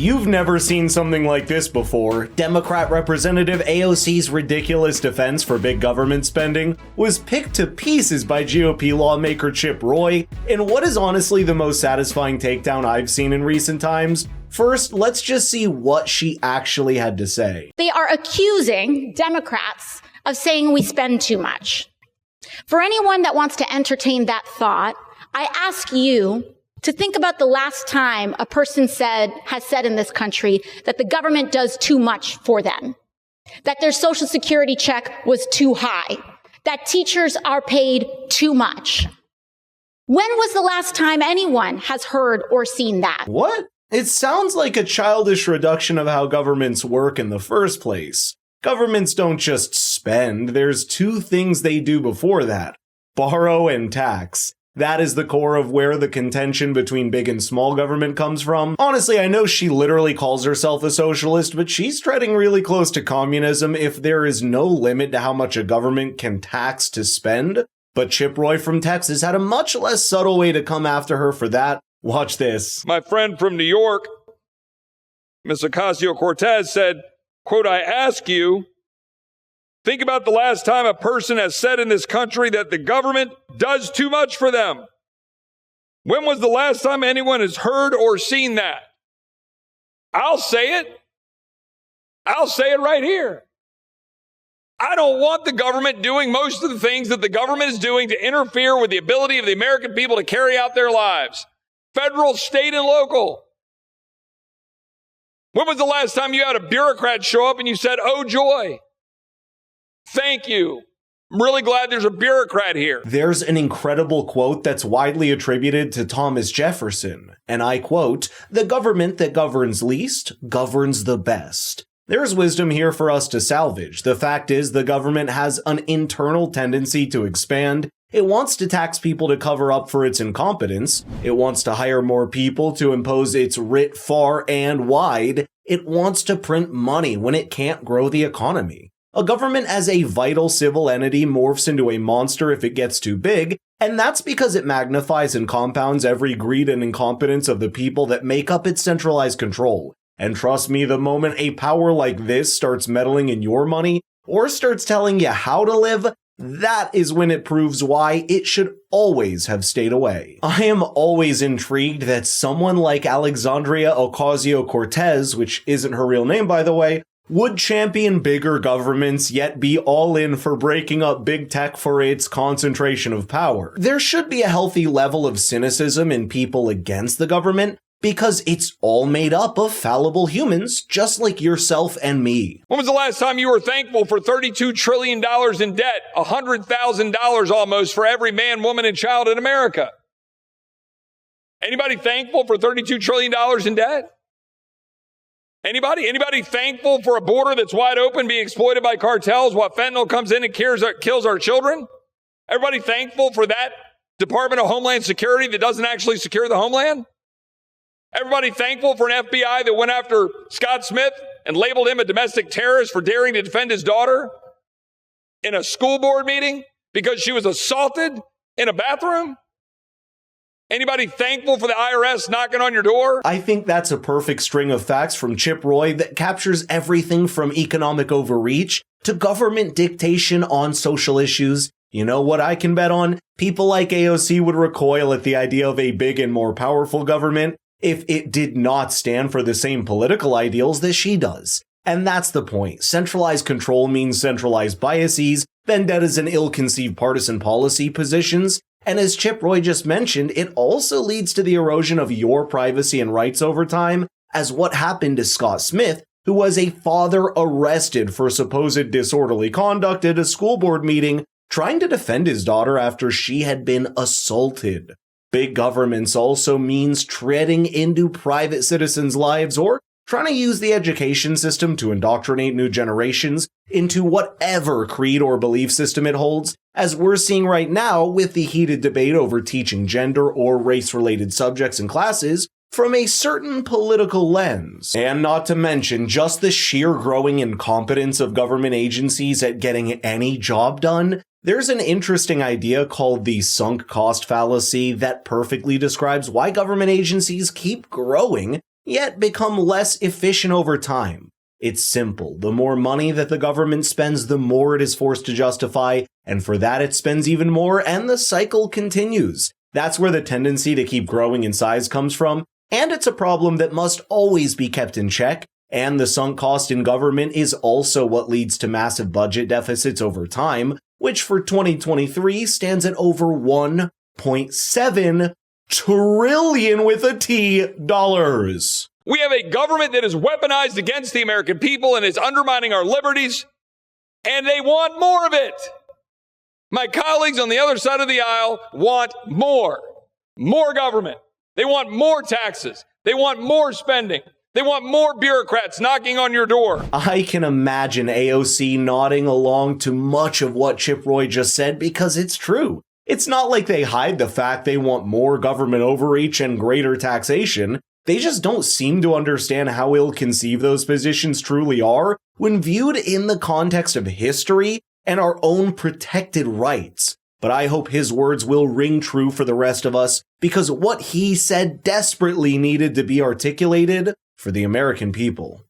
you've never seen something like this before, Democrat Representative AOC's ridiculous defense for big government spending was picked to pieces by GOP lawmaker Chip Roy in what is honestly the most satisfying takedown I've seen in recent times. First, let's just see what she actually had to say. They are accusing Democrats of saying we spend too much. For anyone that wants to entertain that thought, I ask you to think about the last time a person has said in this country that the government does too much for them, that their Social Security check was too high, that teachers are paid too much. When was the last time anyone has heard or seen that? What? It sounds like a childish reduction of how governments work in the first place. Governments don't just spend, there's two things they do before that: borrow and tax. That is the core of where the contention between big and small government comes from. Honestly, I know she literally calls herself a socialist, but she's treading really close to communism if there is no limit to how much a government can tax to spend. But Chip Roy from Texas had a much less subtle way to come after her for that. Watch this. My friend from New York, Ms. Ocasio-Cortez, said, quote, "I ask you, think about the last time a person has said in this country that the government does too much for them. When was the last time anyone has heard or seen that?" I'll say it. I'll say it right here. I don't want the government doing most of the things that the government is doing to interfere with the ability of the American people to carry out their lives. Federal, state, and local. When was the last time you had a bureaucrat show up and you said, "Oh, joy. Thank you. I'm really glad there's a bureaucrat here"? There's an incredible quote that's widely attributed to Thomas Jefferson, and I quote, "The government that governs least governs the best." There's wisdom here for us to salvage. The fact is, the government has an internal tendency to expand. It wants to tax people to cover up for its incompetence. It wants to hire more people to impose its writ far and wide. It wants to print money when it can't grow the economy. A government as a vital civil entity morphs into a monster if it gets too big, and that's because it magnifies and compounds every greed and incompetence of the people that make up its centralized control. And trust me, the moment a power like this starts meddling in your money, or starts telling you how to live, that is when it proves why it should always have stayed away. I am always intrigued that someone like Alexandria Ocasio-Cortez, which isn't her real name by the way, would champion bigger governments yet be all in for breaking up big tech for its concentration of power. There should be a healthy level of cynicism in people against the government, because it's all made up of fallible humans, just like yourself and me. When was the last time you were thankful for $32 trillion in debt, $100,000 almost for every man, woman, and child in America? Anybody thankful for $32 trillion in debt? Anybody? Anybody thankful for a border that's wide open being exploited by cartels while fentanyl comes in and kills our children? Everybody thankful for that Department of Homeland Security that doesn't actually secure the homeland? Everybody thankful for an FBI that went after Scott Smith and labeled him a domestic terrorist for daring to defend his daughter in a school board meeting because she was assaulted in a bathroom? Anybody thankful for the IRS knocking on your door? I think that's a perfect string of facts from Chip Roy that captures everything from economic overreach to government dictation on social issues. You know what I can bet on? People like AOC would recoil at the idea of a big and more powerful government if it did not stand for the same political ideals that she does. And that's the point. Centralized control means centralized biases, vendettas, and ill-conceived partisan policy positions. And as Chip Roy just mentioned, it also leads to the erosion of your privacy and rights over time, as what happened to Scott Smith, who was a father arrested for supposed disorderly conduct at a school board meeting, trying to defend his daughter after she had been assaulted. Big governments also means treading into private citizens' lives or trying to use the education system to indoctrinate new generations into whatever creed or belief system it holds, as we're seeing right now with the heated debate over teaching gender or race-related subjects in classes from a certain political lens. And not to mention just the sheer growing incompetence of government agencies at getting any job done. There's an interesting idea called the sunk cost fallacy that perfectly describes why government agencies keep growing yet become less efficient over time. It's simple. The more money that the government spends, the more it is forced to justify, and for that it spends even more, and the cycle continues. That's where the tendency to keep growing in size comes from, and it's a problem that must always be kept in check, and the sunk cost in government is also what leads to massive budget deficits over time, which for 2023 stands at over $1.7 trillion with a T dollars. We have a government that is weaponized against the American people and is undermining our liberties, and they want more of it. My colleagues on the other side of the aisle want more government. They want more taxes. They want more spending. They want more bureaucrats knocking on your door. I can imagine AOC nodding along to much of what Chip Roy just said because it's true. It's not like they hide the fact they want more government overreach and greater taxation. They just don't seem to understand how ill-conceived those positions truly are when viewed in the context of history and our own protected rights. But I hope his words will ring true for the rest of us because what he said desperately needed to be articulated for the American people.